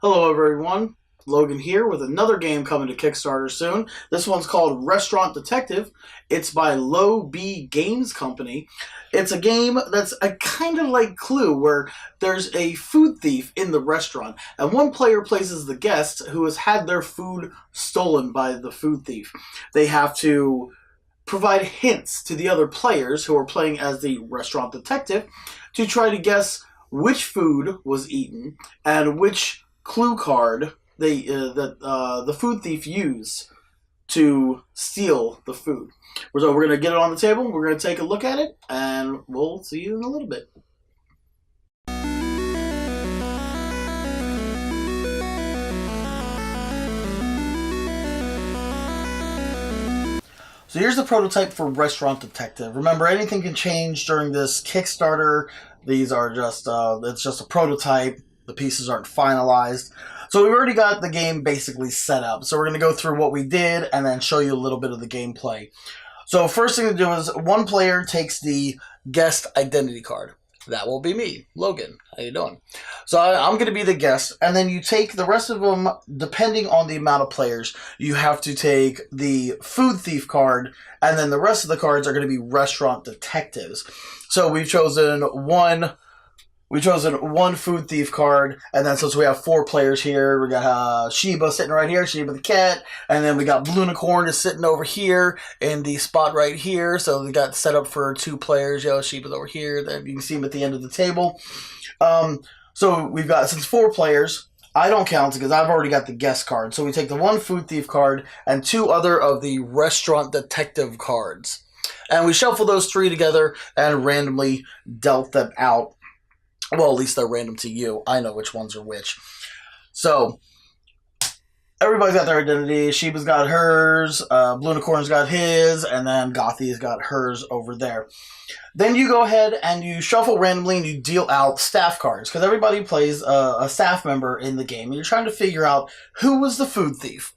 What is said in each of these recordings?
Hello everyone, Logan here with another game coming to Kickstarter soon. This one's called Restaurant Detective. It's by Low B Games Company. It's a game that's a kind of like Clue, where there's a food thief in the restaurant, and one player plays as the guest who has had their food stolen by the food thief. They have to provide hints to the other players who are playing as the restaurant detective to try to guess which food was eaten and which clue card the food thief used to steal the food. So we're going to get it on the table, we're going to take a look at it, and we'll see you in a little bit. So here's the prototype for Restaurant Detective. Remember, anything can change during this Kickstarter. These are just, it's just a prototype. The pieces aren't finalized. So we've already got the game basically set up. So we're going to go through what we did and then show you a little bit of the gameplay. So first thing to do is one player takes the guest identity card. That will be me, Logan. How you doing? So I'm going to be the guest, and then you take the rest of them, depending on the amount of players. You have to take the food thief card, and then the rest of the cards are going to be restaurant detectives. So we've chosen one food thief card, and then since we have 4 players here, we got Sheba sitting right here, Sheba the cat, and then we got Blunicorn is sitting over here in the spot right here. So we got set up for 2 players. Sheba's over here. Then you can see him at the end of the table. So we've got, since 4 players, I don't count because I've already got the guest card. So we take the 1 food thief card and 2 other of the restaurant detective cards, and we shuffle those 3 together and randomly dealt them out. Well, at least they're random to you. I know which ones are which. So, everybody's got their identity. Sheba's got hers, Blunicorn's got his, and then Gothy's got hers over there. Then you go ahead and you shuffle randomly and you deal out staff cards, because everybody plays a staff member in the game, and you're trying to figure out who was the food thief.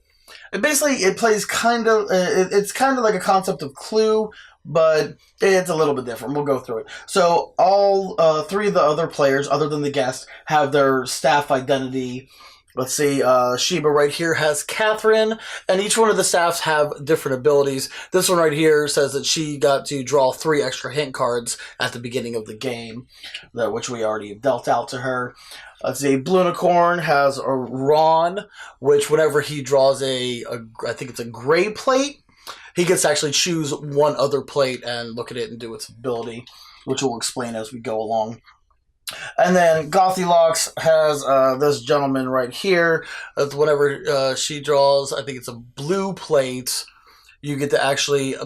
It plays it's kind of like a concept of Clue, but it's a little bit different. We'll go through it. So all 3 of the other players, other than the guest, have their staff identity. Let's see, Sheba right here has Catherine, and each one of the staffs have different abilities. This one right here says that she got to draw 3 extra hint cards at the beginning of the game, which we already dealt out to her. Let's see, Blunicorn has a Ron, which whenever he draws I think it's a gray plate, he gets to actually choose one other plate and look at it and do its ability, which we'll explain as we go along. And then Gothylocks has this gentleman right here. Whenever she draws, I think it's a blue plate, you get to actually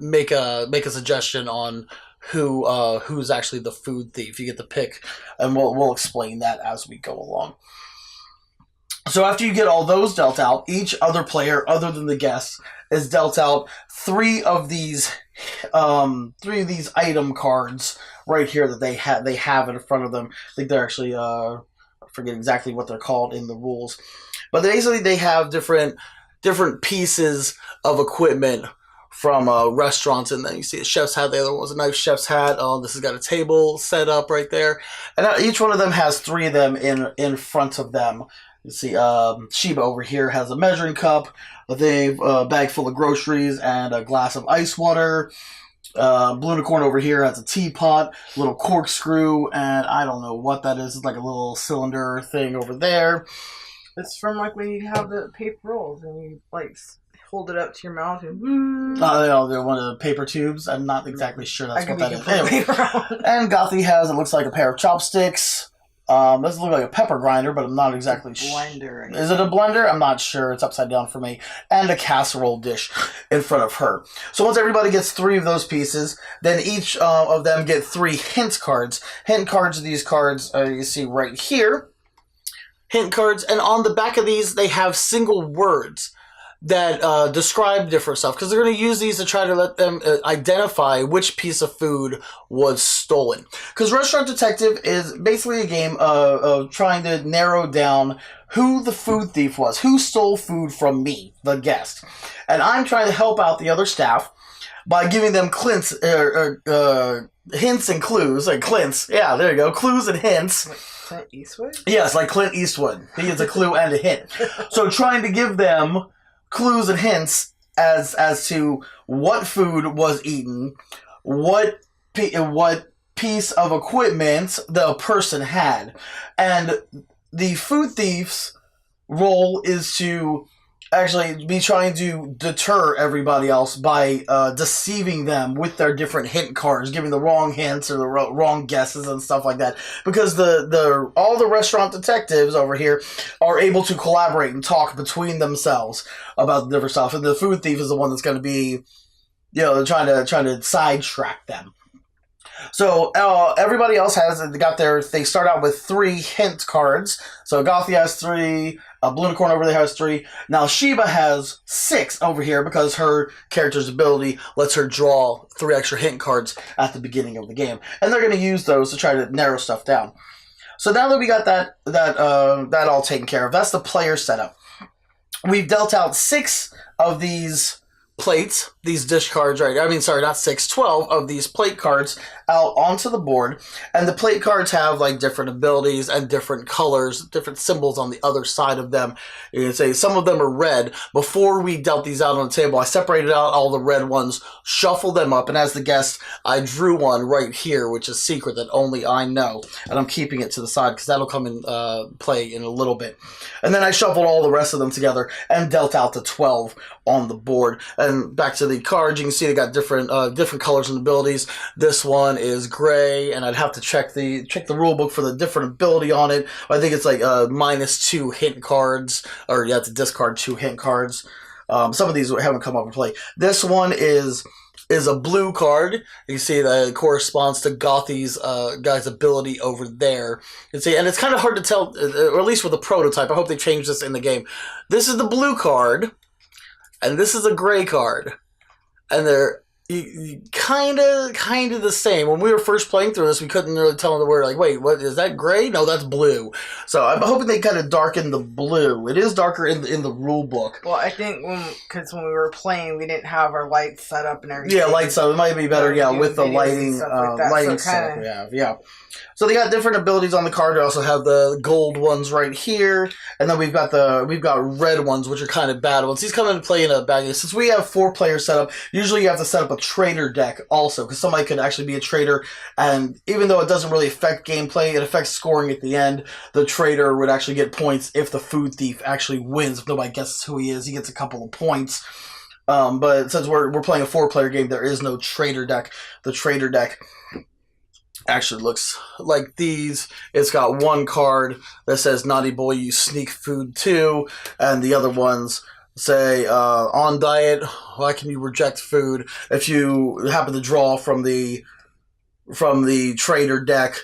make a suggestion on who's actually the food thief. You get to pick, and we'll explain that as we go along. So after you get all those dealt out, each other player, other than the guests, is dealt out 3 of these item cards right here that they have in front of them. I think they're actually I forget exactly what they're called in the rules, but basically they have different pieces of equipment from restaurants, and then you see a chef's hat. The other one was a nice chef's hat. This has got a table set up right there, and each one of them has 3 of them in front of them. You see, Sheba over here has a measuring cup, a bag full of groceries, and a glass of ice water. Blunicorn over here has a teapot, a little corkscrew, and I don't know what that is. It's like a little cylinder thing over there. It's from like when you have the paper rolls and you like hold it up to your mouth and they're one of the paper tubes. I'm not exactly sure that's what that is. Anyway. And Gothy has, it looks like a pair of chopsticks. Doesn't look like a pepper grinder, but I'm not exactly sure. Blender. Is it a blender? I'm not sure. It's upside down for me. And a casserole dish in front of her. So once everybody gets 3 of those pieces, then each of them get 3 hint cards. Hint cards are these cards you see right here. Hint cards. And on the back of these, they have single words that describe different stuff, because they're going to use these to try to let them identify which piece of food was stolen. Because Restaurant Detective is basically a game of trying to narrow down who the food thief was, who stole food from me, the guest. And I'm trying to help out the other staff by giving them hints and clues. Like Clints, yeah, there you go, clues and hints Clint Eastwood? Yes, like Clint Eastwood. He is a clue and a hint. So trying to give them clues and hints as to what food was eaten, what piece of equipment the person had. And the food thief's role is to actually be trying to deter everybody else by deceiving them with their different hint cards, giving the wrong hints or the wrong guesses and stuff like that. Because all the restaurant detectives over here are able to collaborate and talk between themselves about the different stuff, and the food thief is the one that's going to be, trying to sidetrack them. So everybody else they start out with 3 hint cards. So Gothy has 3, Blue Unicorn over there has 3. Now Sheba has 6 over here because her character's ability lets her draw 3 extra hint cards at the beginning of the game. And they're going to use those to try to narrow stuff down. So now that we got that all taken care of, that's the player setup. We've dealt out 6 of these plates, these dish cards, right? I mean, sorry, not 6, 12 of these plate cards out onto the board. And the plate cards have like different abilities and different colors, different symbols on the other side of them. You can say some of them are red. Before we dealt these out on the table, I separated out all the red ones, shuffled them up, and as the guest, I drew one right here, which is secret that only I know. And I'm keeping it to the side because that'll come in play in a little bit. And then I shuffled all the rest of them together and dealt out the 12 on the board. And back to the cards, you can see they got different colors and abilities. This one is gray, and I'd have to check the rule book for the different ability on it. I think it's like -2 hint cards, or you have to discard 2 hint cards. Some of these haven't come up in play. This one is a blue card. You see that it corresponds to Gothy's guy's ability over there. You see, and it's kind of hard to tell, or at least with the prototype. I hope they change this in the game. This is the blue card, and this is a gray card, and they're kind of the same. When we were first playing through this, we couldn't really tell them the word. Like, wait, what is that? Gray? No, that's blue. So I'm hoping they kind of darken the blue. It is darker in the rule book. Well, I think because when we were playing, we didn't have our lights set up and everything. Yeah, lights up. It might be better. Yeah, with the lighting, lighting setup we have. Yeah. So they got different abilities on the card. They also have the gold ones right here, and then we've got red ones, which are kind of bad ones. These come into play in a bad game. Since we have 4 players set up, usually you have to set up a trader deck also, because somebody could actually be a trader, and even though it doesn't really affect gameplay, it affects scoring at the end. The trader would actually get points if the food thief actually wins. If nobody guesses who he is, he gets a couple of points. But since we're playing a 4-player game, there is no trader deck. The trader deck actually looks like these. It's got 1 card that says, "Naughty boy, you sneak food too," and the other ones say, "On diet, why can you reject food?" If you happen to draw from the trader deck,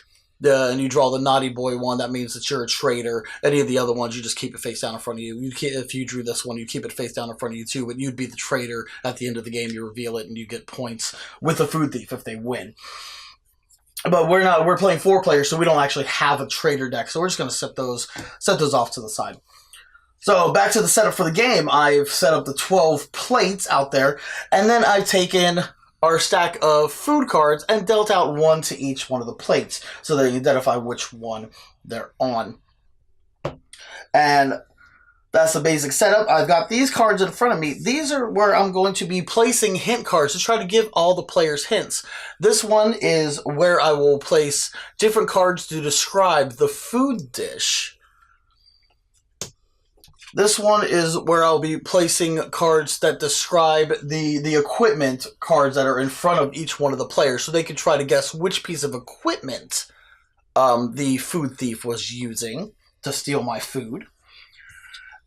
and you draw the naughty boy one, that means that you're a traitor. Any of the other ones, you just keep it face down in front of you. If you drew this one, you keep it face down in front of you too, but you'd be the traitor. At the end of the game, you reveal it, and you get points with the food thief if they win. But we're playing 4 players, so we don't actually have a trader deck, so we're just going to set those off to the side. So back to the setup for the game. I've set up the 12 plates out there, and then I've taken our stack of food cards and dealt out 1 to each one of the plates, so that you identify which one they're on. And that's the basic setup. I've got these cards in front of me. These are where I'm going to be placing hint cards to try to give all the players hints. This one is where I will place different cards to describe the food dish. This one is where I'll be placing cards that describe the equipment cards that are in front of each one of the players, so they can try to guess which piece of equipment the food thief was using to steal my food.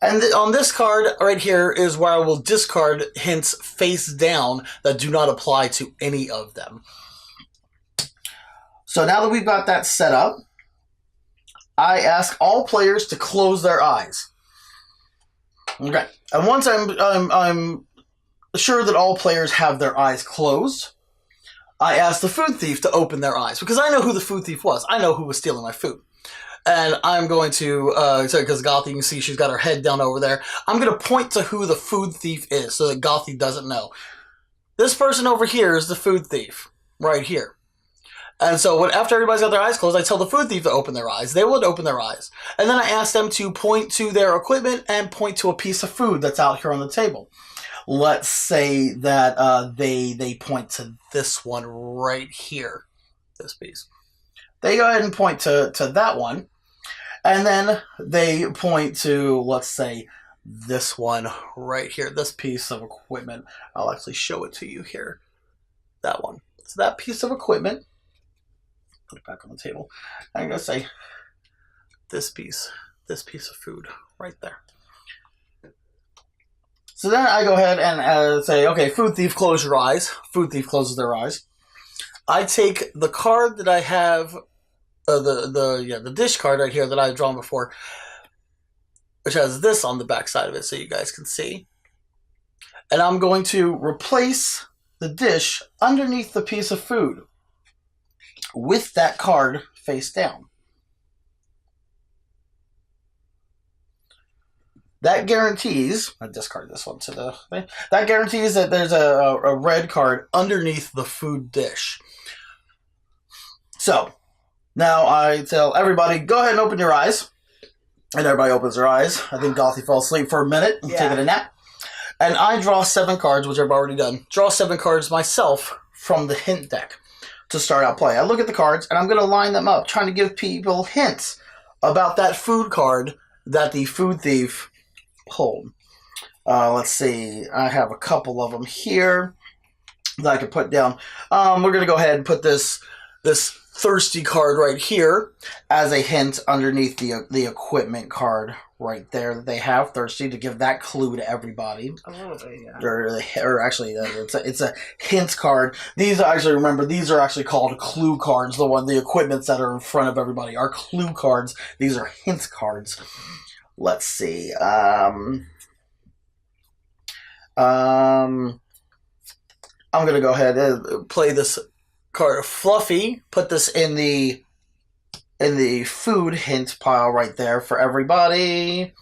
And on this card right here is where I will discard hints face down that do not apply to any of them. So now that we've got that set up, I ask all players to close their eyes. Okay. And once I'm sure that all players have their eyes closed, I ask the food thief to open their eyes, because I know who the food thief was. I know who was stealing my food. And I'm going to, because Gothy, you can see she's got her head down over there. I'm going to point to who the food thief is so that Gothy doesn't know. This person over here is the food thief, right here. And so after everybody's got their eyes closed, I tell the food thief to open their eyes. They would open their eyes. And then I ask them to point to their equipment and point to a piece of food that's out here on the table. Let's say that they point to this one right here, this piece. They go ahead and point to that one. And then they point to, let's say, this one right here, this piece of equipment. I'll actually show it to you here. That one. So that piece of equipment, put it back on the table. I'm going to say this piece of food right there. So then I go ahead and say, okay, food thief, close your eyes. Food thief closes their eyes. I take the card that I have, the dish card right here that I've drawn before, which has this on the back side of it so you guys can see. And I'm going to replace the dish underneath the piece of food with that card face down. That guarantees, I discard this one to the thing. That guarantees that there's a red card underneath the food dish. So, now I tell everybody, go ahead and open your eyes. And everybody opens their eyes. I think Gothy fell asleep for a minute and taking a nap. And I draw 7 cards, which I've already done. Draw 7 cards myself from the hint deck to start out play. I look at the cards, and I'm going to line them up, trying to give people hints about that food card that the food thief pulled. Let's see. I have a couple of them here that I can put down. We're going to go ahead and put this thirsty card right here as a hint underneath the equipment card right there that they have, thirsty, to give that clue to everybody. A little bit, yeah. Or actually, it's a hint card. These are actually, remember, these are actually called clue cards. The equipments that are in front of everybody are clue cards. These are hint cards. Let's see. I'm gonna go ahead and play this card. Fluffy. Put this in the food hint pile right there for everybody.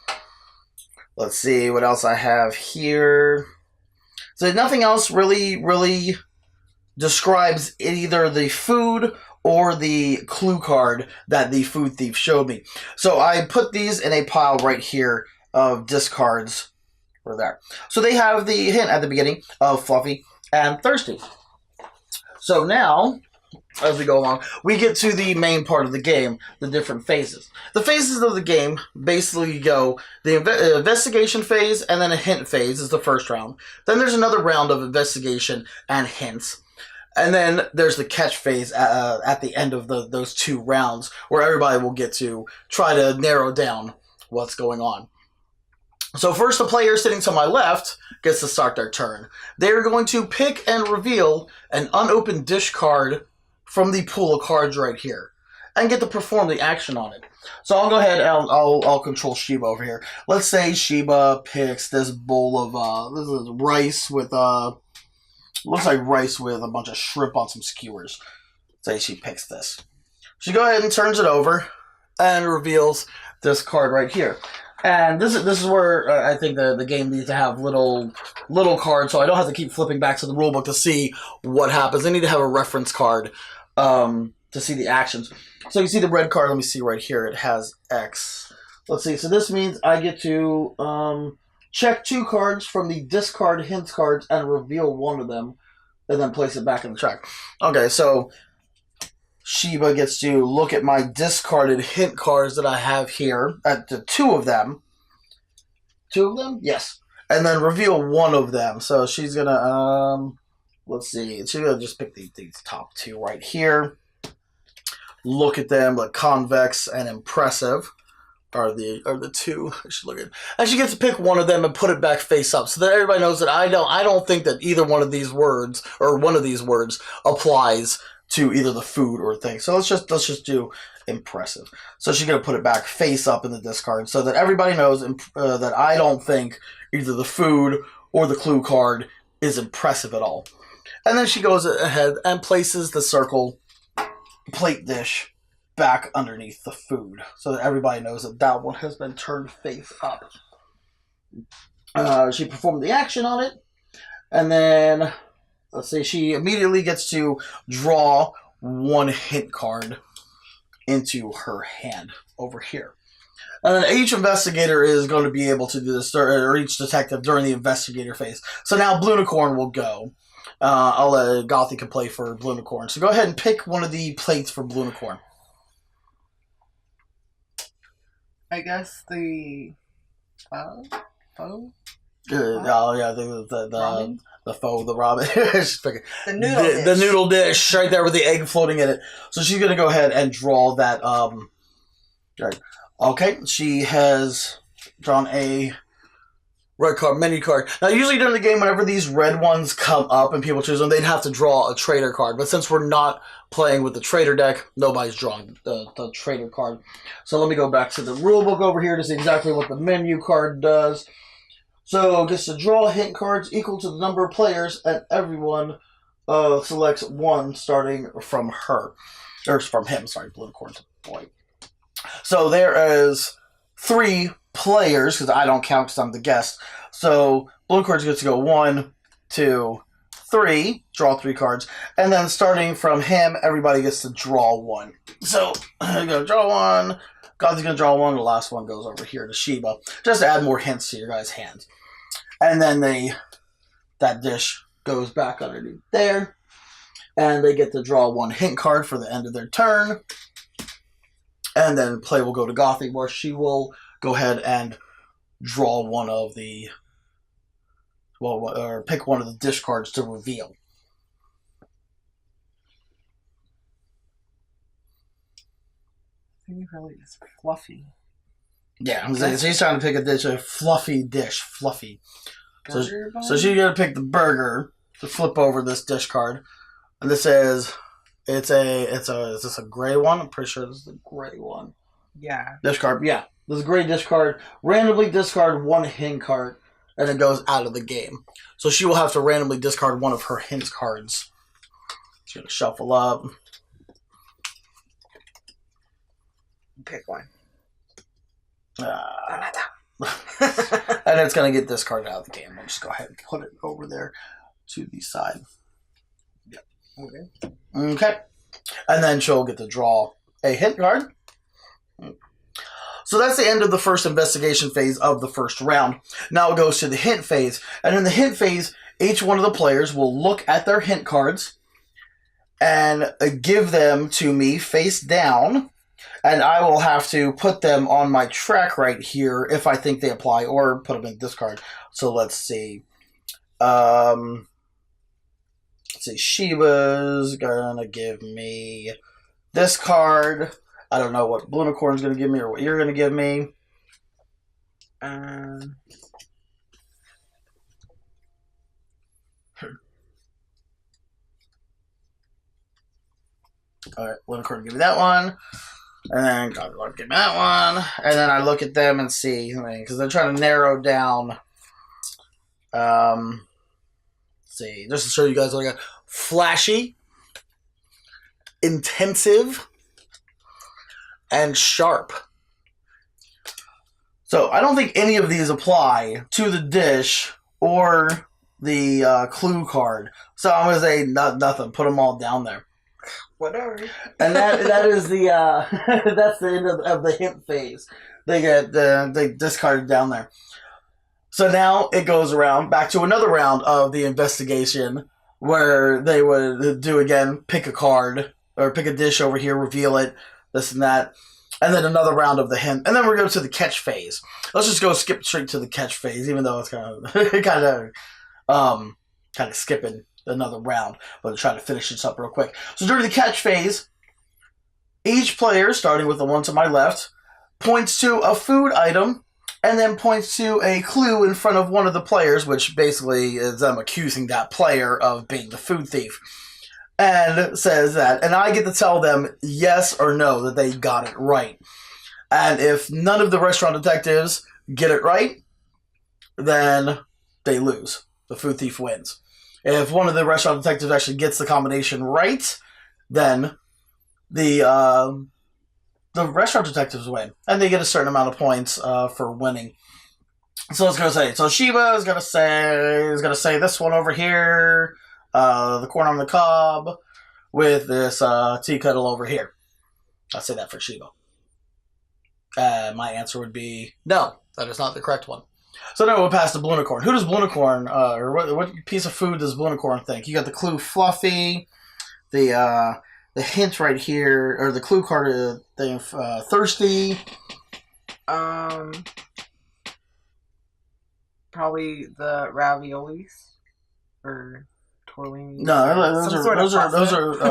Let's see what else I have here. So nothing else really describes either the food or the clue card that the food thief showed me. So I put these in a pile right here of discards for there. So they have the hint at the beginning of Fluffy and Thirsty. So now, as we go along, we get to the main part of the game, the different phases. The phases of the game basically go the investigation phase and then a hint phase is the first round. Then there's another round of investigation and hints. And then there's the catch phase at the end of those 2 rounds where everybody will get to try to narrow down what's going on. So first, the player sitting to my left gets to start their turn. They're going to pick and reveal an unopened dish card from the pool of cards right here and get to perform the action on it. So I'll go ahead and I'll control Sheba over here. Let's say Sheba picks this bowl of this is rice with looks like rice with a bunch of shrimp on some skewers. Say she picks this. She go ahead and turns it over and reveals this card right here. And this is where I think the game needs to have little cards, so I don't have to keep flipping back to the rulebook to see what happens. I need to have a reference card to see the actions. So you see the red card. Let me see right here. It has X. Let's see. So this means I get to check 2 cards from the discard hints cards and reveal one of them, and then place it back in the track. Okay, so Sheba gets to look at my discarded hint cards that I have here, at the 2 of them. 2 of them? Yes. And then reveal one of them. So she's going to, let's see. She's going to just pick these top 2 right here. Look at them, like convex and impressive are the 2 I should look at. And she gets to pick one of them and put it back face up so that everybody knows that I don't think that either one of these words or one of these words applies to either the food or thing. So let's just do impressive. So she's going to put it back face up in the discard so that everybody knows that I don't think either the food or the clue card is impressive at all. And then she goes ahead and places the circle plate dish back underneath the food so that everybody knows that that one has been turned face up. She performed the action on it, and then let's see, she immediately gets to draw one hint card into her hand over here. And then each investigator is going to be able to do this, or each detective during the investigator phase. So now Blunicorn will go. I'll let Gothy can play for Blunicorn. So go ahead and pick one of the plates for Blunicorn. I guess the pho? Oh yeah, the pho, the ramen. The noodle dish. The noodle dish right there with the egg floating in it. So she's going to go ahead and draw that. Right. Okay, she has drawn a red card, menu card. Now, usually during the game, whenever these red ones come up and people choose them, they'd have to draw a trader card. But since we're not playing with the trader deck, nobody's drawing the trader card. So let me go back to the rule book over here to see exactly what the menu card does. So gets to draw hint cards equal to the number of players, and everyone selects one starting from her. Or from him, sorry, Blunicorn's boy. So there is 3 players, because I don't count because I'm the guest. So Blunicorn gets to go 1, 2, 3, draw 3 cards. And then starting from him, everybody gets to draw 1. So I'm going to draw 1. God's going to draw 1. The last one goes over here to Sheba. Just to add more hints to your guys' hands. And then that dish goes back underneath there. And they get to draw 1 hint card for the end of their turn. And then play will go to Gothy, where she will go ahead and draw one of the, or pick one of the dish cards to reveal. I think really is fluffy. Yeah, so she's trying to pick a fluffy dish, fluffy. So she's gonna pick the burger to flip over this dish card, and this is. Is this a gray one? I'm pretty sure this is a gray one. Yeah. Discard, yeah. This is a gray discard. Randomly discard 1 hint card, and it goes out of the game. So she will have to randomly discard one of her hint cards. She's going to shuffle up. Pick one. And it's going to get discarded out of the game. I'll just go ahead and put it over there to the side. Okay. And then she'll get to draw a hint card. So that's the end of the first investigation phase of the first round. Now it goes to the hint phase. And in the hint phase, each one of the players will look at their hint cards and give them to me face down. And I will have to put them on my track right here if I think they apply, or put them in discard. So let's see. Let's see, Sheba's gonna give me this card. I don't know what Blunicorn's gonna give me or what you're gonna give me. Alright, Blunicorn give me that one. And then God give me that one. And then I look at them and see, because they're trying to narrow down. See, just to show you guys what I got. Flashy, intensive, and sharp. So I don't think any of these apply to the dish or the clue card. So I'm going to say nothing. Put them all down there. Whatever. And that is the that's the end of the hint phase. They get they discarded down there. So now it goes around back to another round of the investigation where they would do again, pick a card or pick a dish over here, reveal it, this and that, and then another round of the hint, and then we're going to the catch phase. Let's just go skip straight to the catch phase, even though it's kind of skipping another round, but try to finish this up real quick. So during the catch phase, each player, starting with the one to my left, points to a food item and then points to a clue in front of one of the players, which basically is them accusing that player of being the food thief, and says that, and I get to tell them yes or no that they got it right. And if none of the restaurant detectives get it right, then they lose. The food thief wins. If one of the restaurant detectives actually gets the combination right, then the restaurant detectives win, and they get a certain amount of points for winning. So it's gonna say. So Sheba is gonna say this one over here, the corn on the cob, with this tea kettle over here? I'll say that for Shiba. My answer would be no. That is not the correct one. So now we'll pass to Blunicorn. Who does Blunicorn, or what piece of food does Blunicorn think? You got the clue Fluffy, the hint right here, or the clue card thing, Thirsty. Probably the raviolis or tortellini. No, those are.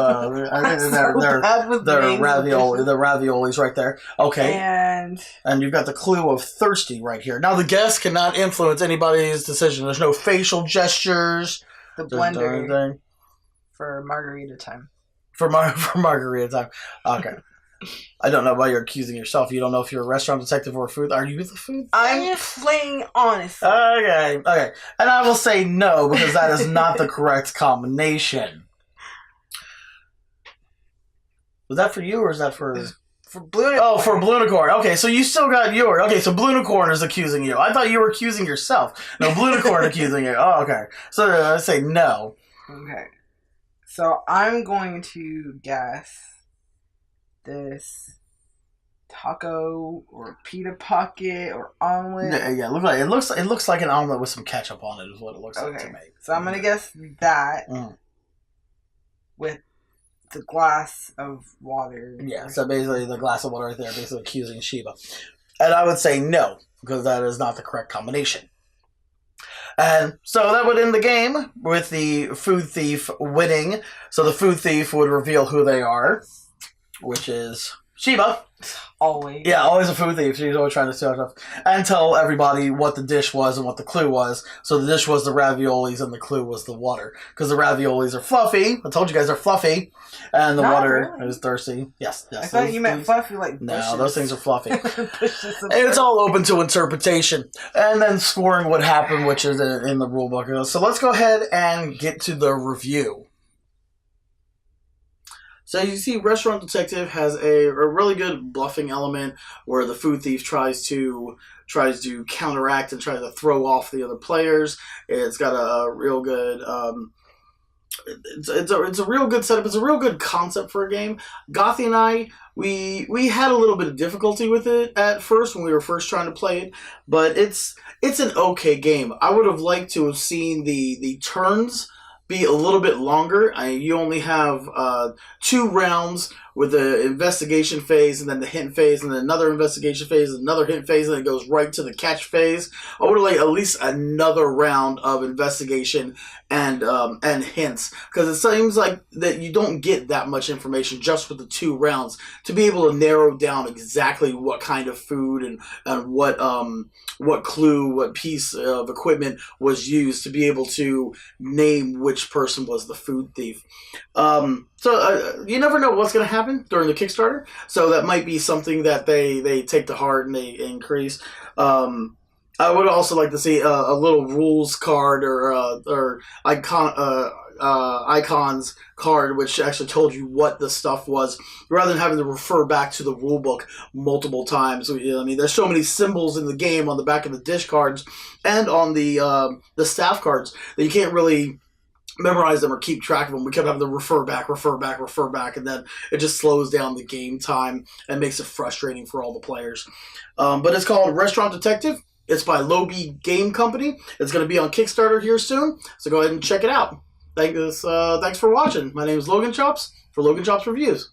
I think they're ravioli. The raviolis right there. Okay, and you've got the clue of thirsty right here. Now the guest cannot influence anybody's decision. There's no facial gestures. The blender for margarita time. For margarita time. Okay. I don't know why you're accusing yourself. You don't know if you're a restaurant detective or a food. Are you the food? I'm playing honestly. Okay. And I will say no because that is not the correct combination. Was that for you or is that for Blunicorn? Oh, for Blunicorn. Okay, so you still got yours. Okay, so Blunicorn is accusing you. I thought you were accusing yourself. No, Blunicorn accusing you. Oh, okay. So I say no. Okay. So I'm going to guess this taco or pita pocket or omelet. Yeah, it looks like an omelet with some ketchup on it is what it looks like to me. So I'm gonna guess that with the glass of water. Yeah, so basically the glass of water right there, basically accusing Shiba. And I would say no, because that is not the correct combination. And so that would end the game with the food thief winning. So the food thief would reveal who they are, which is Shiba. Always. Yeah, always a food thief. She's always trying to steal stuff. And tell everybody what the dish was and what the clue was. So the dish was the raviolis and the clue was the water. Because the raviolis are fluffy. I told you guys they're fluffy. And the water is thirsty. Yes. I thought you meant fluffy like bushes. No, those things are fluffy. And it's all open to interpretation. And then scoring would happen, which is in the rule book. So let's go ahead and get to the review. So you see, Restaurant Detective has a really good bluffing element where the food thief tries to counteract and tries to throw off the other players. It's got a real good. It's a real good setup. It's a real good concept for a game. Gothy and I, we had a little bit of difficulty with it at first when we were first trying to play it, but it's an okay game. I would have liked to have seen the turns be a little bit longer. You only have 2 rounds with the investigation phase and then the hint phase and then another investigation phase, another hint phase, and then it goes right to the catch phase. I would have liked at least another round of investigation and hints, because it seems like that you don't get that much information just with the 2 rounds to be able to narrow down exactly what kind of food and what clue, what piece of equipment was used to be able to name which person was the food thief. So you never know what's going to happen during the Kickstarter, so that might be something that they take to heart and they increase. I would also like to see a little rules card or icons card, which actually told you what the stuff was, rather than having to refer back to the rule book multiple times. I mean, there's so many symbols in the game on the back of the dish cards and on the staff cards that you can't really memorize them or keep track of them. We kept having to refer back, and then it just slows down the game time and makes it frustrating for all the players. But it's called Restaurant Detective. It's by Loby Game Company. It's going to be on Kickstarter here soon, so go ahead and check it out. Thanks for watching. My name is Logan Chops for Logan Chops Reviews.